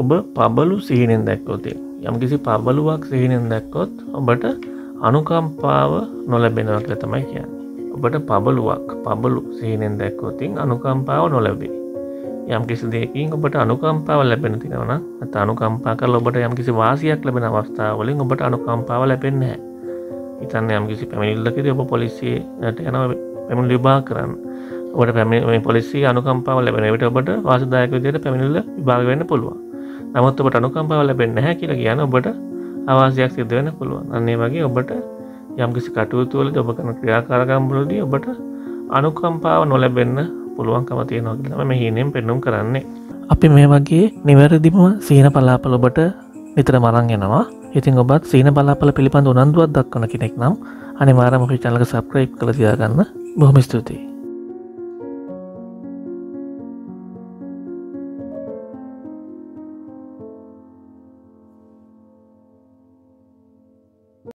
ඔබ පබළු සිහිනෙන් දැක්කොත් යම්කිසි පබළුවක් සිහිනෙන් දැක්කොත් ඔබට අනුකම්පාව නොලැබෙනවා කියලා තමයි කියන්නේ. ඔබට පබළු සිහිනෙන් දැක්කොත් අනුකම්පාව නොලැබේ. යම්කිසි දෙයකින් ඔබට අනුකම්පාව ලැබෙන තිනවා නම් නැත්නම් අනුකම්පා කරලා ඔබට යම්කිසි වාසියක් ලැබෙන අවස්ථාවලින් ඔබට අනුකම්පාව ලැබෙන්නේ නැහැ. හිතන්න යම්කිසි පැමිණිල්ලකදී ඔබ පොලිසියට යනවා පැමිණිලි විභාග කරන්න. ඔබට මේ පොලිසිය අනුකම්පාව ලැබෙන විට ඔබට වාසිදායක විදිහට පැමිණිල්ල විභාග වෙන්න පුළුවන්. නමුත් ඔබට අනුකම්පාව ලැබෙන්නේ නැහැ කියලා කියන්නේ ඔබට අවාසියක් සිදු වෙන්න පුළුවන්. අන්න ඒ වගේ ඔබට යම්කිසි කටයුතු වලදී ඔබ කරන ක්‍රියාකාරකම් වලදී ඔබට අනුකම්පාව නොලැබෙන්න පුළුවන්කම තියෙනවා කියලා තමයි මේ හීනෙන් පෙන්වුම් කරන්නේ. අපි මේ වගේ නිවැරදිම සීන පලාපල ඔබට නිතරම අරන් යනවා. ඉතින් ඔබත් සීන පලාපල පිළිබඳ උනන්දුවක් දක්වන කෙනෙක් නම් අනිවාර්යයෙන්ම අපේ channel එක subscribe කරලා තියාගන්න. බොහොම ස්තුතියි.